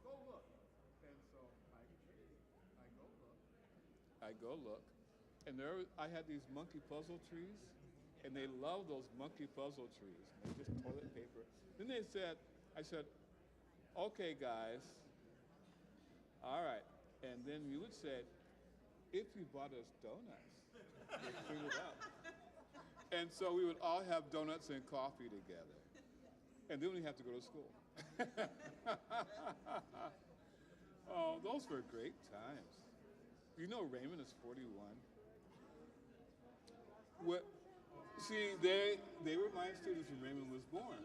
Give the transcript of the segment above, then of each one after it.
go look. And so I go look. And there I had these monkey puzzle trees, and they love those monkey puzzle trees. And they just toilet paper. Then I said, okay, guys, all right. And then you would say, if you bought us donuts, we'd clean it up. And so we would all have donuts and coffee together. And then we have to go to school. Oh, those were great times. You know Raymond is 41. What, see, they were my students when Raymond was born.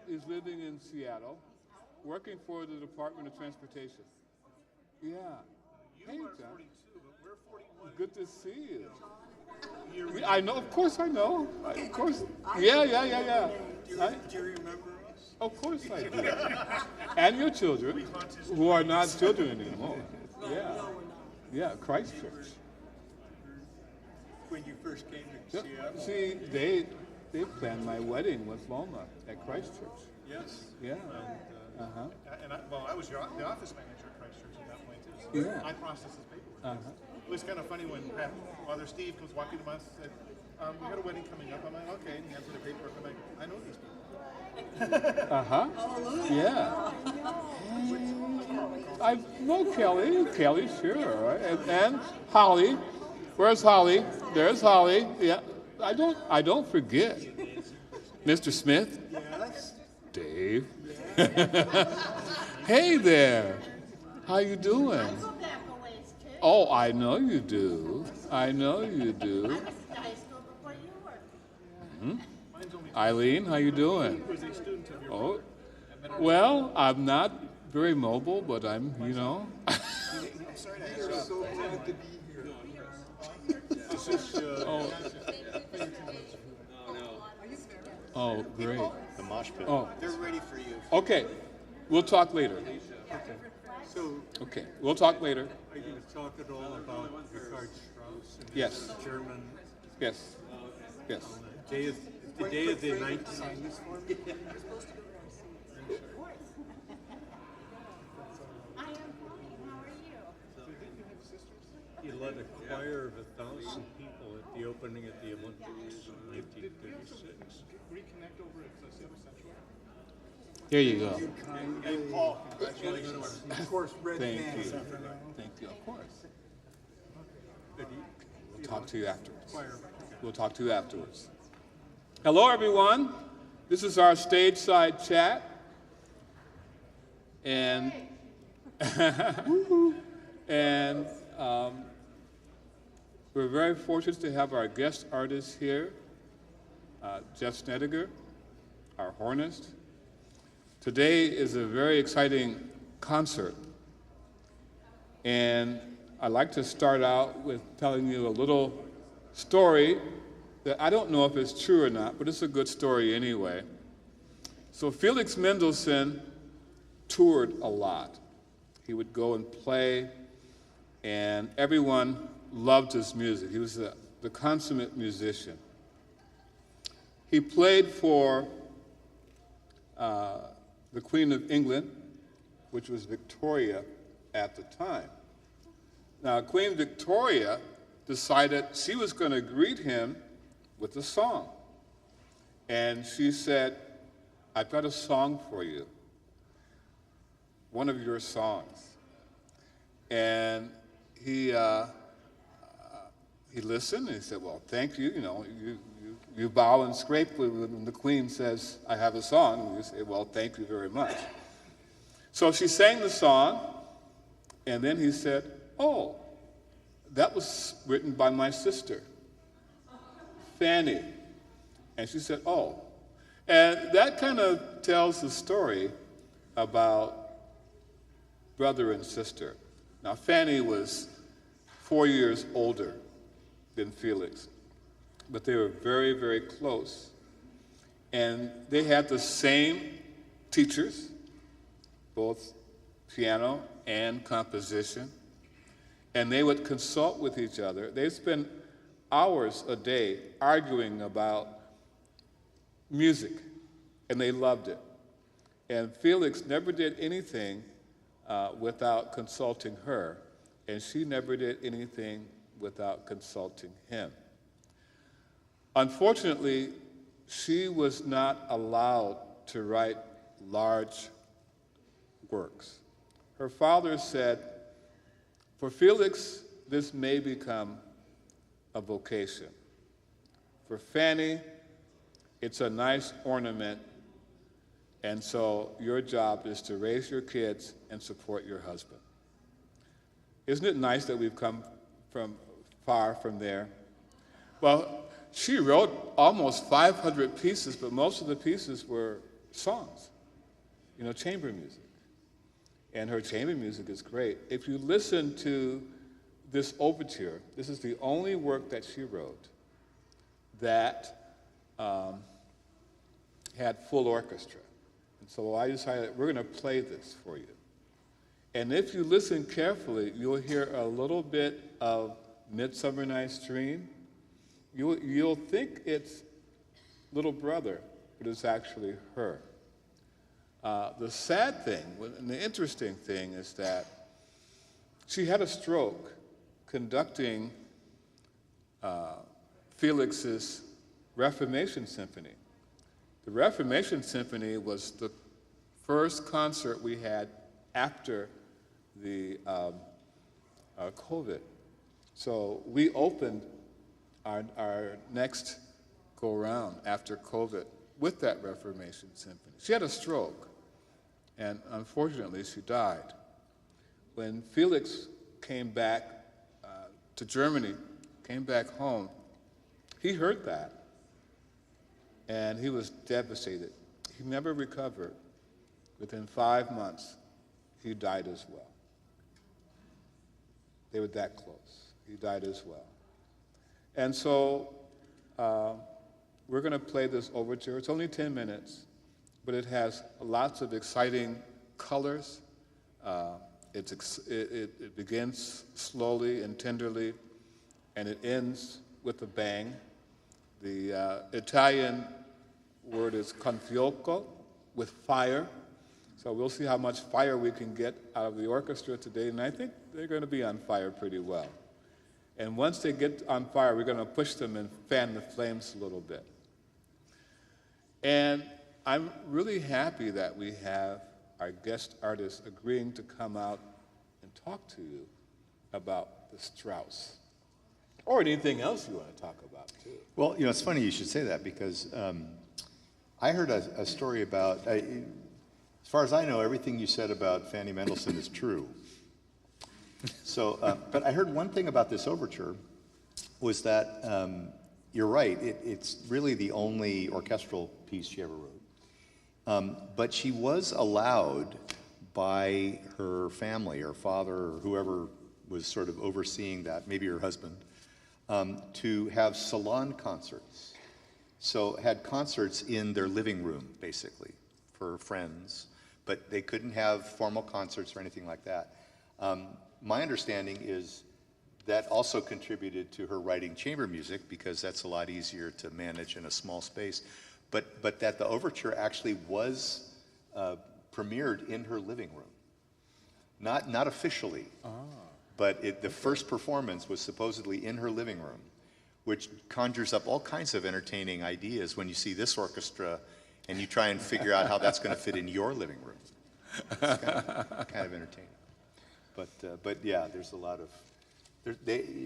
He's living in Seattle, working for the Department of Transportation. Yeah. Hey, You are John. 42, but we're 41. Good to see you. You're- I know, of course I know. Of course. Yeah. Do you remember us? Of course I do. And your children, who are not children anymore. Yeah. Yeah, Christchurch. When you first came to Yep. Seattle? See, they planned my wedding with Loma at Christchurch. Yes. Yeah. And, I was the office manager at Christchurch at that point, too. So Yeah. I processed his paperwork. It was kind of funny when Father Steve comes walking to us and said, we got a wedding coming up. I'm like, okay. And he hands me the paperwork. I'm like, I know these people. Yeah. I know Kelly. Kelly, sure. And Holly. Where's Holly? There's Holly. Yeah. I don't forget. Mr. Smith. Yes. Dave. Hey there. How you doing? I go back a ways too. Oh, I know you do. I know you do. I was in high school before you were. Mine's only Eileen, how you doing? was a student of your Oh, well, I'm not very mobile, but I'm, I'm sorry to ask you. So glad to be here. This is, oh, great. The mosh pit. Oh, They're ready for you. okay. We'll talk later. So, Okay, we'll talk later. are you going to talk at all about Richard Strauss and Yes. his German Yes. Yes. day of the day of the 19th? I am fine. How are you? He led a choir of 1,000 people at the opening of the Olympics in 1936. reconnect over at Seattle Central. Here you go. And Paul, congratulations. Of course, Red Thank Man. you. Thank you. Of course. But We'll talk to you afterwards. choir. We'll talk to you afterwards. Hello, everyone. This is our stage side chat. And and we're very fortunate to have our guest artist here, Jeff Snedeker, our hornist. Today is a very exciting concert. And I'd like to start out with telling you a little story that I don't know if it's true or not, but it's a good story anyway. So Felix Mendelssohn toured a lot. He would go and play, and everyone loved his music. He was the consummate musician. He played for the Queen of England, which was Victoria at the time. Now, Queen Victoria decided she was going to greet him with a song. And she said, I've got a song for you, one of your songs. And he listened and he said, well, thank you. You know, you bow and scrape when the Queen says, I have a song. And you say, well, thank you very much. So she sang the song, and then he said, oh, that was written by my sister, Fanny. And she said, oh. And that kind of tells the story about brother and sister. Now, Fanny was 4 years older than Felix, but they were very, very close. And they had the same teachers, both piano and composition, and they would consult with each other. They'd spend hours a day arguing about music, and they loved it. And Felix never did anything without consulting her, and she never did anything without consulting him. Unfortunately, she was not allowed to write large works. Her father said, for Felix, this may become a vocation. For Fanny, it's a nice ornament, and so your job is to raise your kids and support your husband. Isn't it nice that we've come from far from there? Well, she wrote almost 500 pieces, but most of the pieces were songs, chamber music. And her chamber music is great. If you listen to this overture, this is the only work that she wrote that had full orchestra. And so I decided we're going to play this for you. And if you listen carefully, you'll hear a little bit of Midsummer Night's Dream. You'll think it's little brother, but it's actually her. The sad thing, and the interesting thing, is that she had a stroke conducting Felix's Reformation Symphony. The Reformation Symphony was the first concert we had after the COVID. So we opened our next go-round after COVID with that Reformation Symphony. She had a stroke, and unfortunately she died. When Felix came back to Germany, came back home, he heard that, and he was devastated. He never recovered. Within 5 months, he died as well. They were that close. He died as well. And so we're going to play this overture. It's only 10 minutes, but it has lots of exciting colors. It begins slowly and tenderly, and it ends with a bang. The Italian word is con fuoco, with fire. So we'll see how much fire we can get out of the orchestra today, and I think they're going to be on fire pretty well. And once they get on fire, we're going to push them and fan the flames a little bit. And I'm really happy that we have our guest artist agreeing to come out and talk to you about the Strauss, or anything else you want to talk about, too. Well, it's funny you should say that, because I heard a story about, as far as I know, everything you said about Fanny Mendelssohn is true. So, but I heard one thing about this overture was that you're right, it's really the only orchestral piece she ever wrote. But she was allowed by her family, her father, or whoever was sort of overseeing that, maybe her husband, to have salon concerts. So had concerts in their living room, basically, for friends, but they couldn't have formal concerts or anything like that. My understanding is that also contributed to her writing chamber music, because that's a lot easier to manage in a small space, but that the overture actually was premiered in her living room. Not officially, but the first performance was supposedly in her living room, which conjures up all kinds of entertaining ideas when you see this orchestra and you try and figure out how that's going to fit in your living room. It's kind of entertaining. But yeah, there's a lot of,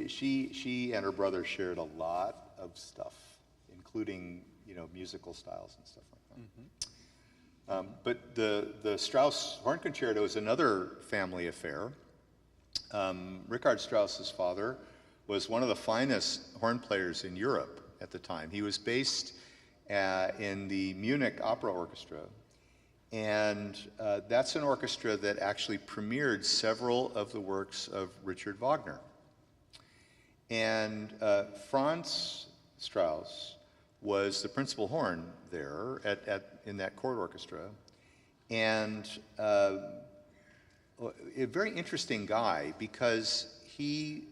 she and her brother shared a lot of stuff, including musical styles and stuff like that. But the Strauss Horn Concerto is another family affair. Richard Strauss's father was one of the finest horn players in Europe at the time. He was based in the Munich Opera Orchestra. And that's an orchestra that actually premiered several of the works of Richard Wagner. And Franz Strauss was the principal horn there in that court orchestra. And a very interesting guy, because he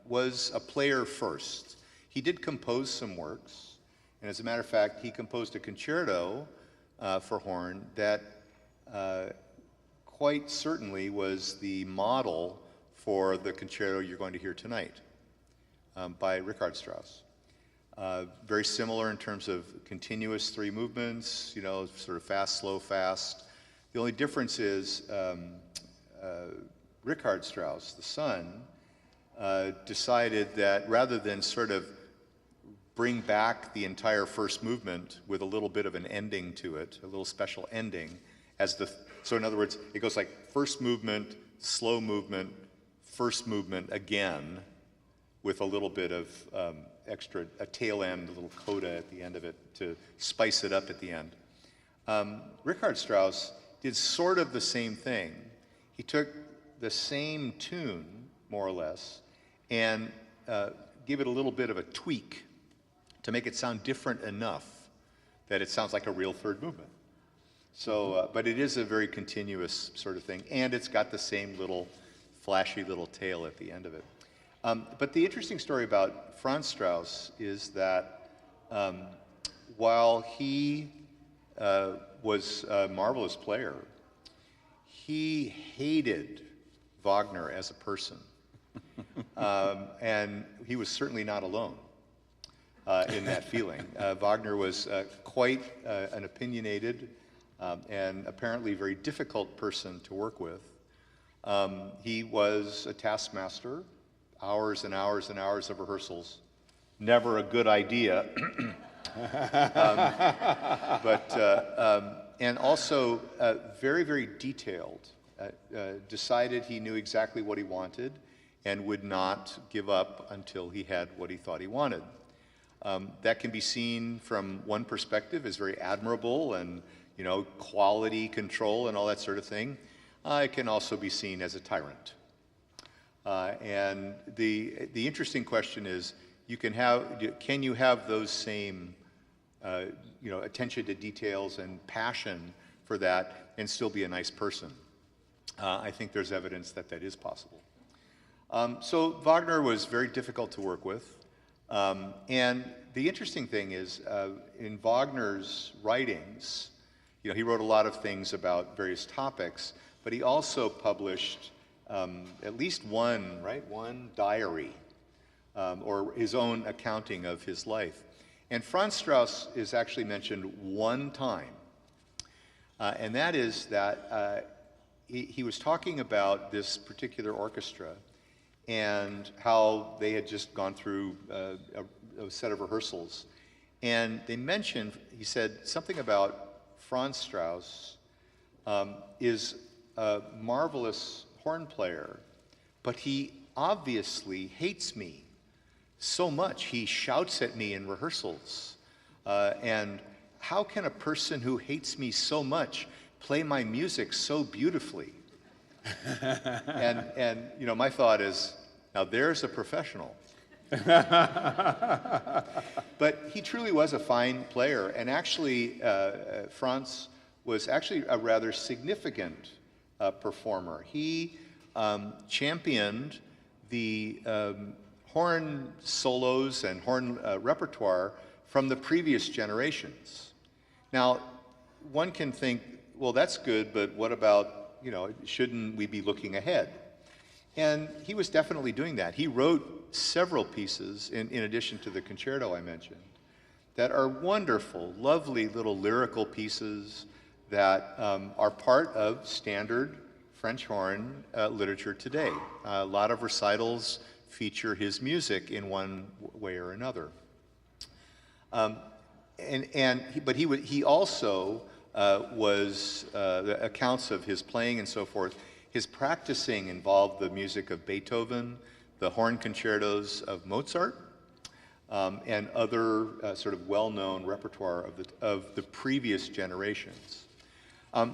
was a player first. He did compose some works. And as a matter of fact, he composed a concerto for horn that quite certainly was the model for the concerto you're going to hear tonight by Richard Strauss. Very similar in terms of continuous three movements, you know, sort of fast, slow, fast. The only difference is Richard Strauss, the son, decided that rather than sort of bring back the entire first movement with a little bit of an ending to it, a little special ending, so in other words, it goes like first movement, slow movement, first movement again, with a little bit of extra, a tail end, a little coda at the end of it to spice it up at the end. Richard Strauss did sort of the same thing. He took the same tune, more or less, and gave it a little bit of a tweak to make it sound different enough that it sounds like a real third movement. So, but it is a very continuous sort of thing, and it's got the same little flashy little tail at the end of it. But the interesting story about Franz Strauss is that while he was a marvelous player, he hated Wagner as a person. And he was certainly not alone in that feeling. Wagner was quite an opinionated and apparently very difficult person to work with. He was a taskmaster, hours and hours and hours of rehearsals. Never a good idea. And also very, very detailed. Decided he knew exactly what he wanted and would not give up until he had what he thought he wanted. That can be seen from one perspective as very admirable and, you know, quality control and all that sort of thing. It can also be seen as a tyrant. And the interesting question is, can you have those same, you know, attention to details and passion for that and still be a nice person? I think there's evidence that that is possible. So Wagner was very difficult to work with. And the interesting thing is, in Wagner's writings, you know, he wrote a lot of things about various topics, but he also published at least one diary, or his own accounting of his life. And Franz Strauss is actually mentioned one time, and that is that he was talking about this particular orchestra and how they had just gone through a set of rehearsals. And they mentioned, he said something about Franz Strauss is a marvelous horn player, but he obviously hates me so much. He shouts at me in rehearsals. And how can a person who hates me so much play my music so beautifully? and you know, my thought is, now there's a professional. But he truly was a fine player, and actually Franz was actually a rather significant performer. He championed the horn solos and horn repertoire from the previous generations. Now, one can think, well, that's good, but what about, you know, shouldn't we be looking ahead? And he was definitely doing that. He wrote several pieces, in addition to the concerto I mentioned, that are wonderful, lovely little lyrical pieces that are part of standard French horn literature today. A lot of recitals feature his music in one way or another. But he also was, the accounts of his playing and so forth, his practicing involved the music of Beethoven, the horn concertos of Mozart, and other sort of well-known repertoire of the previous generations.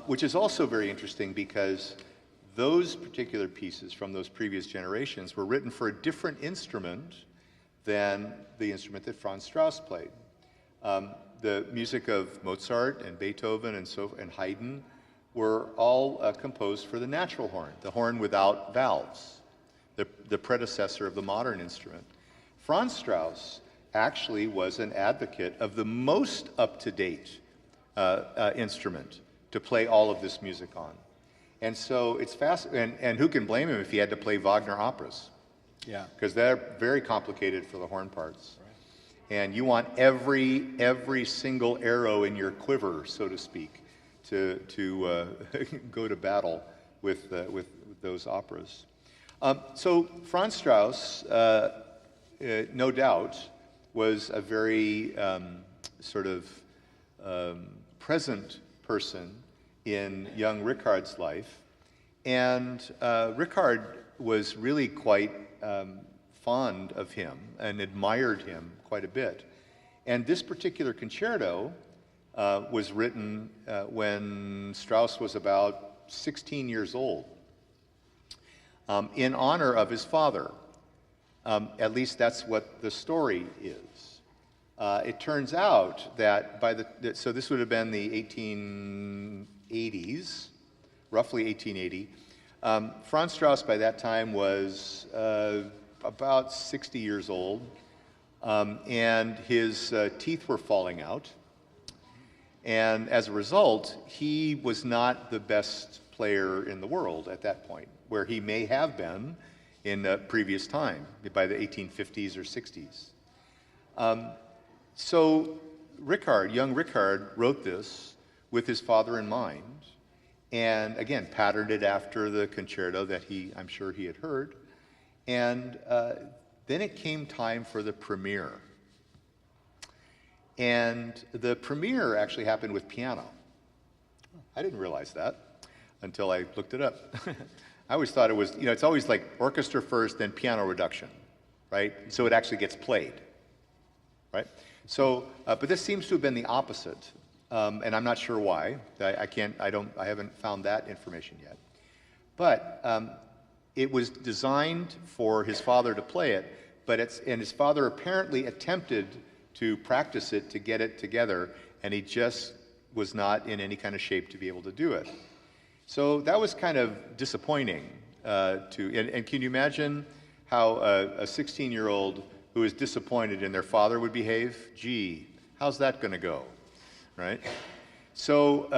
Which is also very interesting because those particular pieces from those previous generations were written for a different instrument than the instrument that Franz Strauss played. The music of Mozart and Beethoven and Haydn were all composed for the natural horn, the horn without valves, the predecessor of the modern instrument. Franz Strauss actually was an advocate of the most up-to-date instrument, to play all of this music on. And so it's fascinating, and who can blame him if he had to play Wagner operas? Yeah. Because they're very complicated for the horn parts. And you want every single arrow in your quiver, so to speak, to go to battle with those operas. So Franz Strauss, no doubt, was a very sort of present person in young Richard's life. And Richard was really quite fond of him and admired him quite a bit. And this particular concerto was written when Strauss was about 16 years old, in honor of his father. At least that's what the story is. It turns out that so this would have been the 1880s, roughly 1880. Franz Strauss by that time was about 60 years old, and his teeth were falling out. And as a result, he was not the best player in the world at that point, where he may have been in a previous time, by the 1850s or 60s. So young Richard wrote this with his father in mind, and again, patterned it after the concerto that I'm sure he had heard. And then it came time for the premiere. And the premiere actually happened with piano. I didn't realize that until I looked it up. I always thought it was, it's always like orchestra first, then piano reduction, right? So it actually gets played, right? So, but this seems to have been the opposite, and I'm not sure why. I haven't found that information yet. But it was designed for his father to play it, and his father apparently attempted to practice it to get it together, and he just was not in any kind of shape to be able to do it. So that was kind of disappointing. And can you imagine how a 16-year-old who is disappointed in their father would behave? Gee, how's that going to go, right? So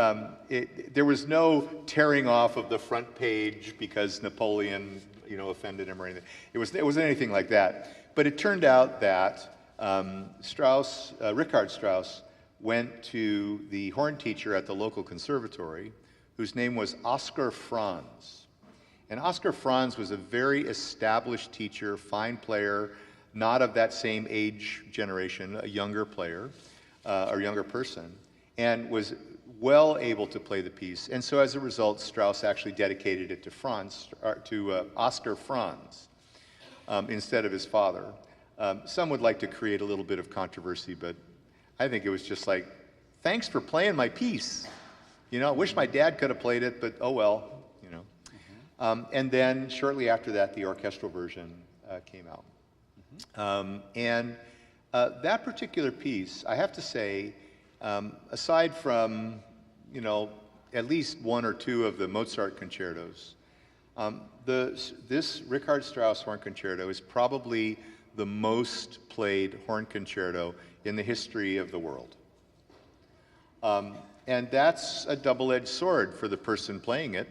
there was no tearing off of the front page because Napoleon, offended him or anything. It wasn't anything like that. But it turned out that Richard Strauss went to the horn teacher at the local conservatory, whose name was Oscar Franz. And Oscar Franz was a very established teacher, fine player, not of that same age generation, a younger player, or younger person, and was well able to play the piece. And so as a result, Strauss actually dedicated it to Oscar Franz instead of his father. Some would like to create a little bit of controversy, but I think it was just like, thanks for playing my piece. I wish my dad could have played it, but oh well, And then shortly after that, the orchestral version came out. And that particular piece, I have to say, aside from, at least one or two of the Mozart concertos, this Richard Strauss horn concerto is probably the most played horn concerto in the history of the world. And that's a double-edged sword for the person playing it.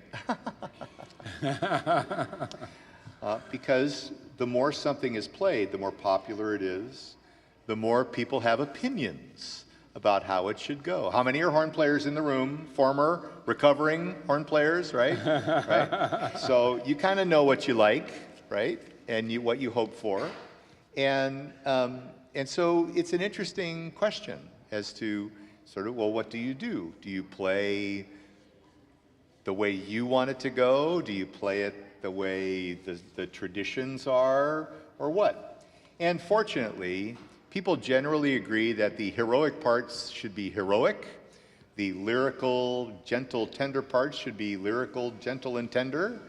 Because the more something is played, the more popular it is, the more people have opinions about how it should go. How many are horn players in the room? Former, recovering horn players, right? Right? So you kind of know what you like, right? And what you hope for. And so it's an interesting question as to sort of, well, what do you do? Do you play the way you want it to go? Do you play it the way the traditions are, or what? And fortunately, people generally agree that the heroic parts should be heroic, the lyrical, gentle, tender parts should be lyrical, gentle, and tender.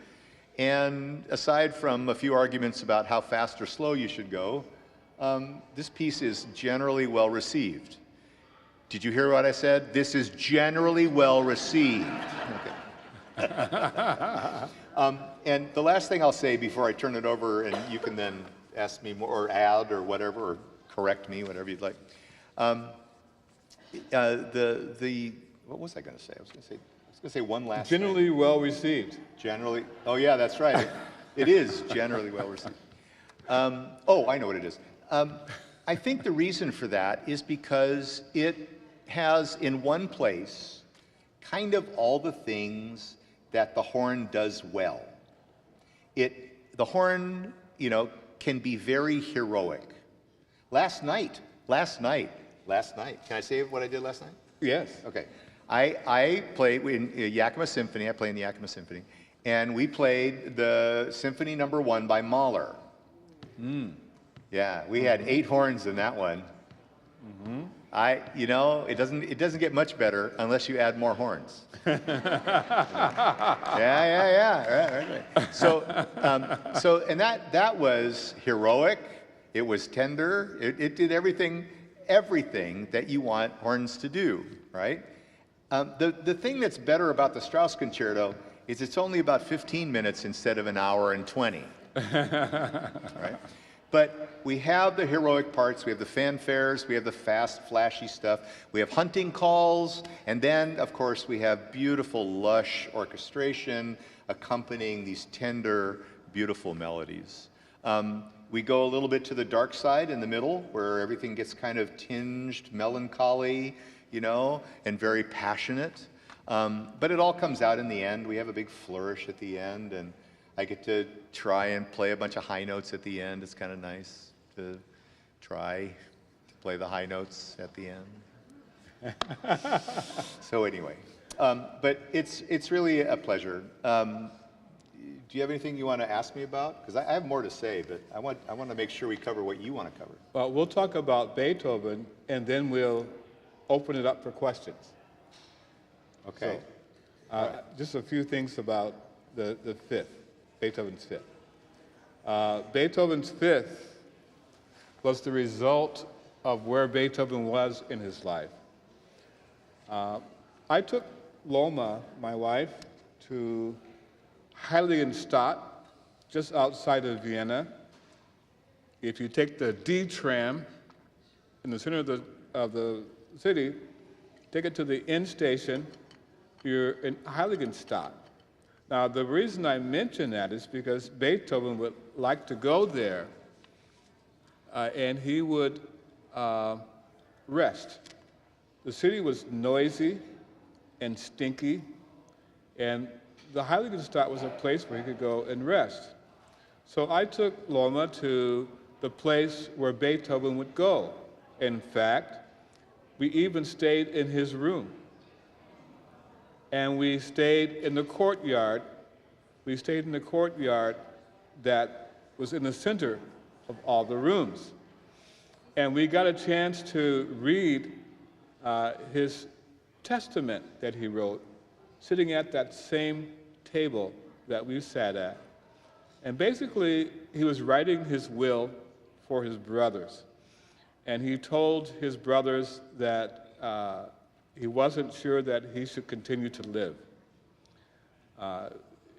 And aside from a few arguments about how fast or slow you should go, this piece is generally well received. Did you hear what I said? This is generally well received. Okay. And the last thing I'll say before I turn it over, and you can then ask me more, or add, or whatever, or correct me, whatever you'd like. What was I going to say? I was going to say was going to say one last Generally well received. thing. Generally, oh yeah, that's right. It is generally well received. Oh, I know what it is. I think the reason for that is because it has in one place kind of all the things that the horn does well. The horn, you know, can be very heroic. Last night, can I say what I did last night? Yes. Okay. I played in Yakima Symphony, I play in the Yakima Symphony, and we played the Symphony No. 1 by Mahler. Yeah, we had 8 horns in that one. You know, it doesn't get much better unless you add more horns. Yeah. Right. So, and that was heroic. It was tender. It did everything that you want horns to do, right? The thing that's better about the Strauss Concerto is it's only about 15 minutes instead of an hour and 20. Right? But we have the heroic parts, we have the fanfares, we have the fast, flashy stuff, we have hunting calls, and then, of course, we have beautiful, lush orchestration accompanying these tender, beautiful melodies. We go a little bit to the dark side in the middle, where everything gets kind of tinged, melancholy, you know, and very passionate. But it all comes out in the end. We have a big flourish at the end, and I get to try and play a bunch of high notes at the end. It's kind of nice to try to play the high notes at the end. So anyway, but it's really a pleasure. Do you have anything you want to ask me about? Because I have more to say, but I want to make sure we cover what you want to cover. Well, we'll talk about Beethoven, and then we'll open it up for questions. Okay. So, just a few things about the Fifth, Beethoven's Fifth. Beethoven's Fifth was the result of where Beethoven was in his life. I took Loma, my wife, to Heiligenstadt, just outside of Vienna. If you take the D tram in the center of the city, take it to the end station, you're in Heiligenstadt. Now, the reason I mention that is because Beethoven would like to go there, and he would rest. The city was noisy and stinky, and the Heiligenstadt was a place where he could go and rest. So I took Loma to the place where Beethoven would go. In fact, we even stayed in his room. And we stayed in the courtyard. We stayed in the courtyard that was in the center of all the rooms. And we got a chance to read his testament that he wrote, sitting at that same table that we sat at. And basically, he was writing his will for his brothers. And he told his brothers that he wasn't sure that he should continue to live.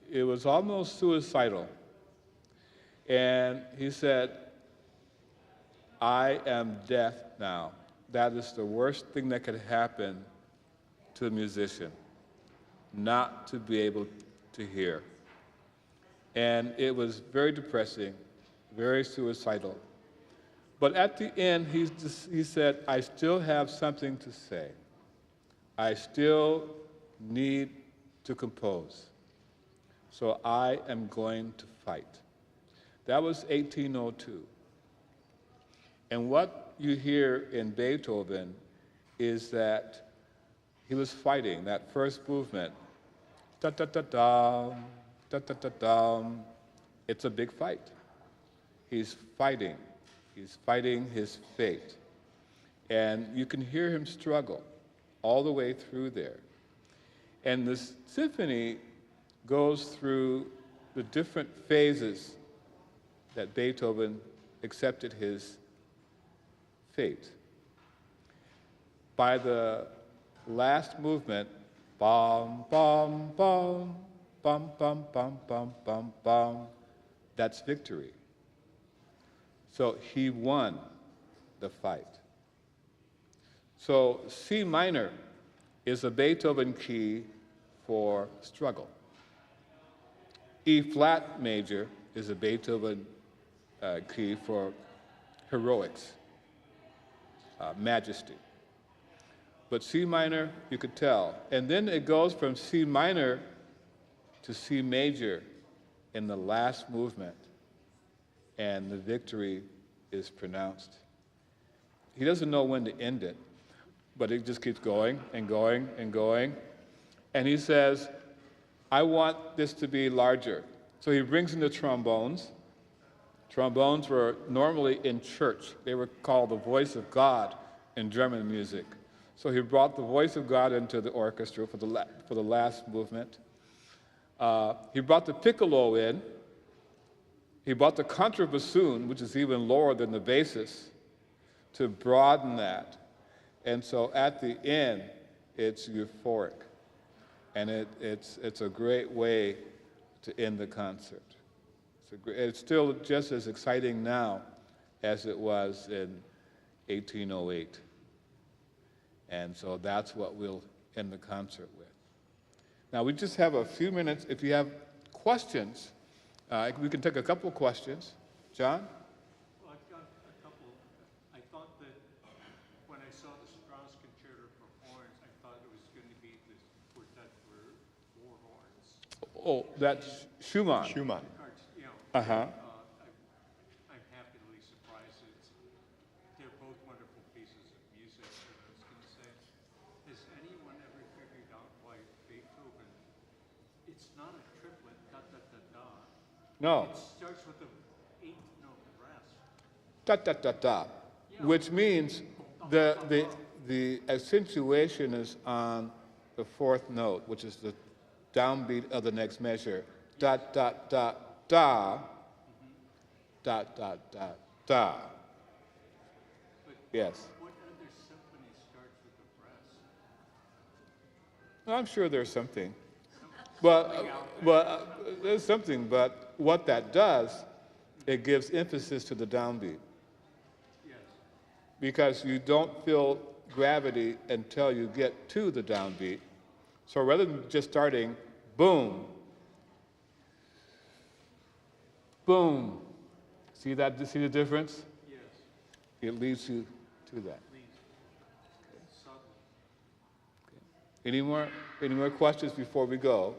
It was almost suicidal. And he said, I am deaf now. That is the worst thing that could happen to a musician, not to be able to hear. And it was very depressing, very suicidal. But at the end, he said, I still have something to say. I still need to compose. So I am going to fight. That was 1802. And what you hear in Beethoven is that he was fighting that first movement. Da-da-da-dum, da-da-da-dum. It's a big fight. He's fighting. He's fighting his fate. And you can hear him struggle all the way through there. And this symphony goes through the different phases that Beethoven accepted his fate. By the last movement, bum, bum, bum, bum, bum, bum, bum, bum, bum, that's victory. So he won the fight. So C minor is a Beethoven key for struggle. E flat major is a Beethoven key for heroics, majesty. But C minor, you could tell. And then it goes from C minor to C major in the last movement, and the victory is pronounced. He doesn't know when to end it, but it just keeps going and going and going. And he says, I want this to be larger. So he brings in the trombones. Trombones were normally in church. They were called the voice of God in German music. So he brought the voice of God into the orchestra for the last movement. He brought the piccolo in. He brought the contrabassoon, which is even lower than the basses, to broaden that. And so at the end, it's euphoric. And it's a great way to end the concert. It's still just as exciting now as it was in 1808. And so that's what we'll end the concert with. Now, we just have a few minutes. If you have questions, we can take a couple of questions. John? Well, I've got a couple. I thought that when I saw the Strauss Concerto performance, I thought it was going to be this quartet for war horns. Oh, that's Schumann. Schumann. You know, Uh-huh. I'm happily surprised. They're both wonderful pieces of music. But I was going to say, has anyone ever figured out why Beethoven, it's not a triplet, da-da-da-da. No. It starts with the eighth note rest. Da-da-da-da, which means the accentuation is on the fourth note, which is the downbeat of the next measure. Da, da, da, da, da, da, da, da. Yes. What other symphony starts with a rest? I'm sure there's something. But there's something, but what that does, it gives emphasis to the downbeat. Yes. Because you don't feel gravity until you get to the downbeat. So rather than just starting, boom, boom. See that? See the difference? Yes. It leads you to that. Subtle. Any more questions before we go?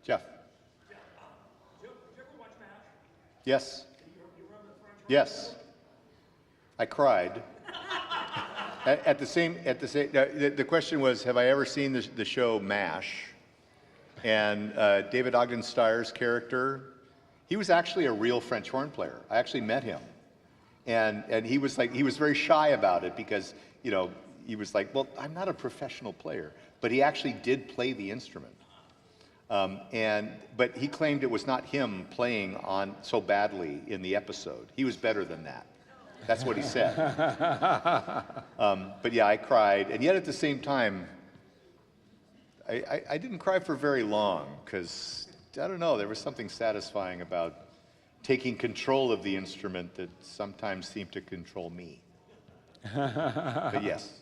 Jeff? Yes. Yes. I cried. The question was, have I ever seen the show MASH? And David Ogden Steyer's character, he was actually a real French horn player. I actually met him. And he was very shy about it because, he was like, well, I'm not a professional player. But he actually did play the instrument. But he claimed it was not him playing on so badly in the episode. He was better than that. That's what he said. But yeah, I cried. And yet at the same time, I didn't cry for very long because, I don't know, there was something satisfying about taking control of the instrument that sometimes seemed to control me. But yes.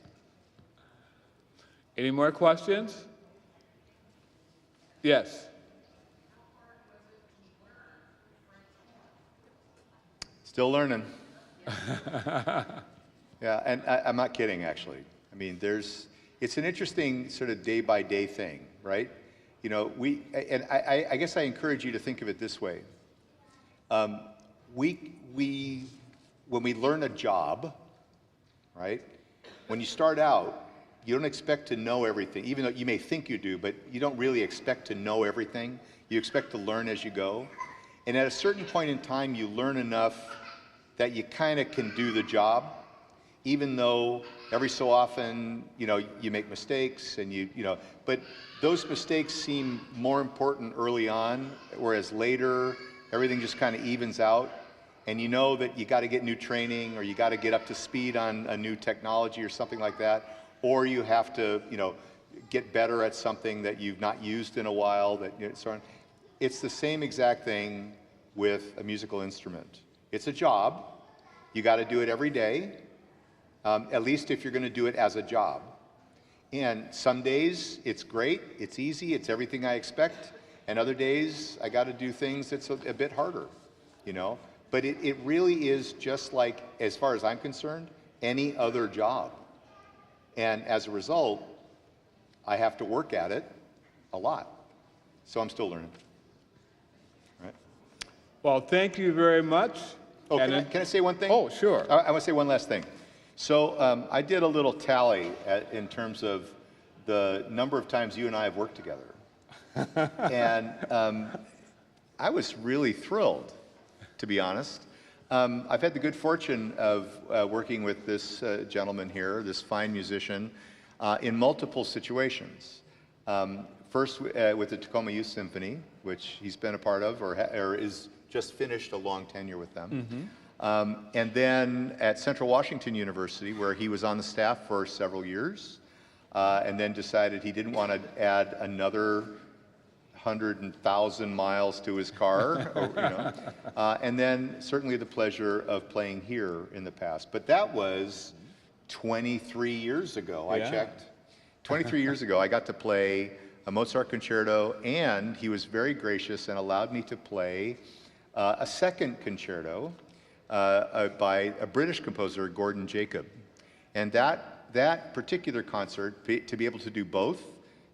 Any more questions? Yes. Still learning. Yeah, and I'm not kidding, actually. I mean, it's an interesting sort of day-by-day thing, right? I guess I encourage you to think of it this way. When we learn a job, right? When you start out, you don't expect to know everything, even though you may think you do, but you don't really expect to know everything. You expect to learn as you go. And at a certain point in time, you learn enough that you kind of can do the job, even though every so often, you make mistakes and but those mistakes seem more important early on, whereas later, everything just kind of evens out. And you know that you got to get new training or you got to get up to speed on a new technology or something like that. Or you have to, get better at something that you've not used in a while. So on. It's the same exact thing with a musical instrument. It's a job. You got to do it every day. at least if you're going to do it as a job. And some days it's great, it's easy, it's everything I expect, and other days I got to do things that's a bit harder, you know. But it really is just like, as far as I'm concerned, any other job. And as a result, I have to work at it a lot. So I'm still learning. Right? Well, thank you very much. Oh, And can I say one thing? Oh, sure. I want to say one last thing. So I did a little tally in terms of the number of times you and I have worked together. And I was really thrilled, to be honest. I've had the good fortune of working with this gentleman here, this fine musician, in multiple situations. First with the Tacoma Youth Symphony, which he's been a part of or is just finished a long tenure with them. And then at Central Washington University, where he was on the staff for several years, and then decided he didn't want to add another 100,000 miles to his car, or, you know. And then certainly the pleasure of playing here in the past. But that was 23 years ago, I checked. 23 years ago, I got to play a Mozart concerto, and he was very gracious and allowed me to play a second concerto by a British composer, Gordon Jacob. And that particular concert, to be able to do both,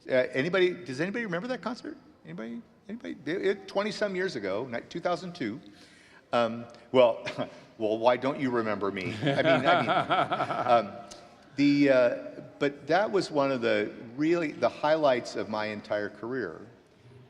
does anybody remember that concert? Anybody? 20-some years ago, 2002. Well, why don't you remember me? But that was one of the highlights of my entire career.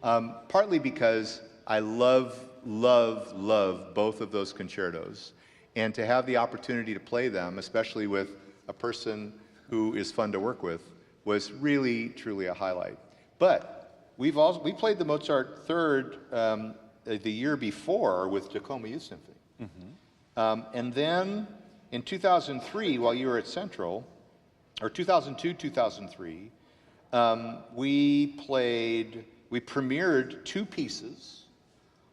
Partly because I love both of those concertos. And to have the opportunity to play them, especially with a person who is fun to work with, was really, truly a highlight. But we played the Mozart Third the year before with Tacoma Youth Symphony. And then in 2003, while you were at Central, or 2002, 2003, we premiered two pieces.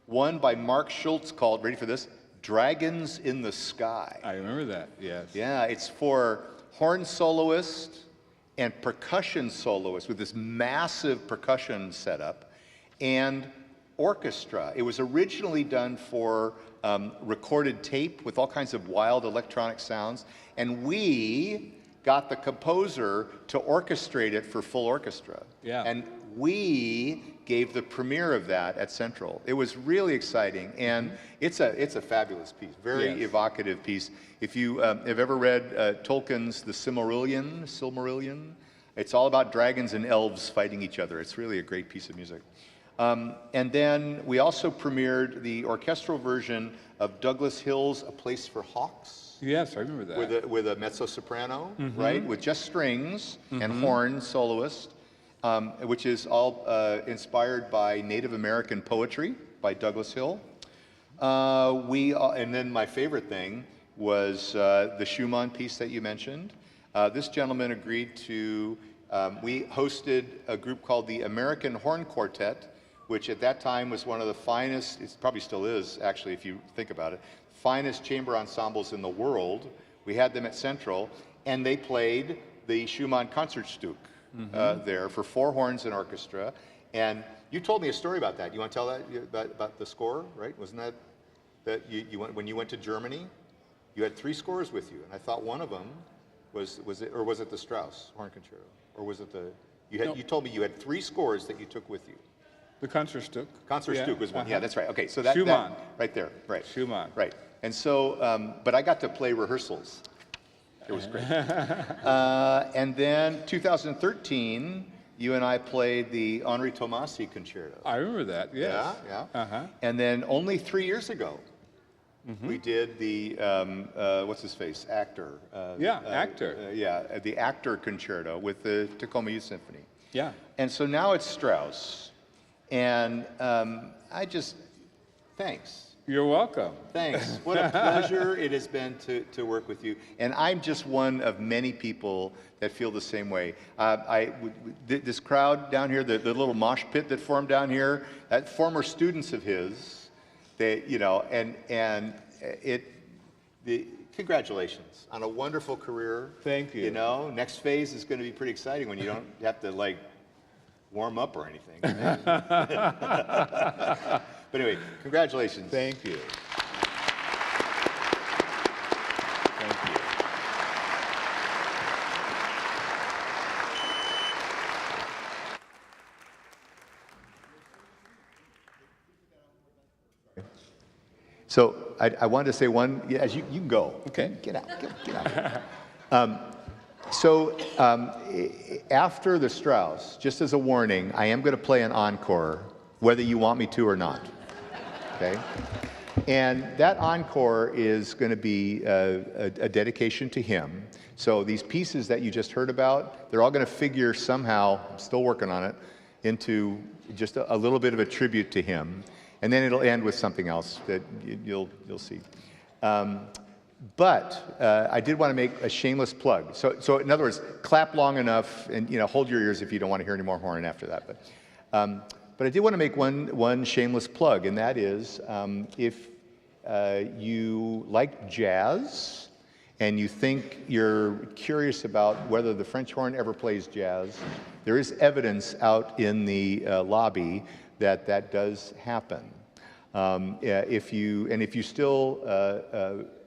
One by Mark Schultz called, ready for this, Dragons in the Sky. I remember that, yes. Yeah, it's for horn soloist and percussion soloist with this massive percussion setup and orchestra. It was originally done for recorded tape with all kinds of wild electronic sounds, and we got the composer to orchestrate it for full orchestra. Yeah. And we gave the premiere of that at Central. It was really exciting, and it's a fabulous piece, very evocative piece. If you have ever read Tolkien's The Silmarillion, it's all about dragons and elves fighting each other. It's really a great piece of music. And then we also premiered the orchestral version of Douglas Hill's A Place for Hawks. Yes, I remember that. With a mezzo-soprano, right? With just strings and horn soloist, which is all inspired by Native American poetry by Douglas Hill. And then my favorite thing was the Schumann piece that you mentioned. This gentleman agreed to, we hosted a group called the American Horn Quartet, which at that time was one of the finest, it probably still is actually if you think about it, finest chamber ensembles in the world. We had them at Central, and they played the Schumann Concertstück there for 4 horns and orchestra. And you told me a story about that. You want to tell that about the score, right? Wasn't that you went, when you went to Germany, you had 3 scores with you, and I thought one of them was it the Strauss horn concerto, or was it you told me you had 3 scores that you took with you. The Concertstück. Concertstück was one. Yeah, that's right. Okay, so that Schumann. Right there, right. Schumann. Right. And so, but I got to play rehearsals. It was great. And then 2013, you and I played the Henri Tomasi concerto. I remember that, yes. Yeah. And then only 3 years ago, we did the, what's his face, actor. Actor. The actor concerto with the Tacoma Youth Symphony. Yeah. And so now it's Strauss. And thanks. You're welcome. Thanks. What a pleasure it has been to work with you. And I'm just one of many people that feel the same way. This crowd down here, the little mosh pit that formed down here, that former students of his, they, you know, congratulations on a wonderful career. Thank you. You know, next phase is going to be pretty exciting when you don't have to like warm up or anything. But anyway, congratulations. Thank you. Thank you. So I wanted to say one, yes, you can go. Okay. Get out, get out. After the Strauss, just as a warning, I am going to play an encore, whether you want me to or not. Okay? And that encore is going to be a dedication to him. So these pieces that you just heard about, they're all going to figure somehow, I'm still working on it, into just a little bit of a tribute to him. And then it'll end with something else that you'll see. But I did want to make a shameless plug. So in other words, clap long enough and hold your ears if you don't want to hear any more horn after that. But I did want to make one shameless plug, and that is if you like jazz and you think you're curious about whether the French horn ever plays jazz, there is evidence out in the lobby that does happen. If you still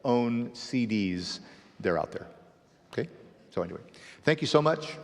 own CDs, they're out there. Okay? So anyway, thank you so much.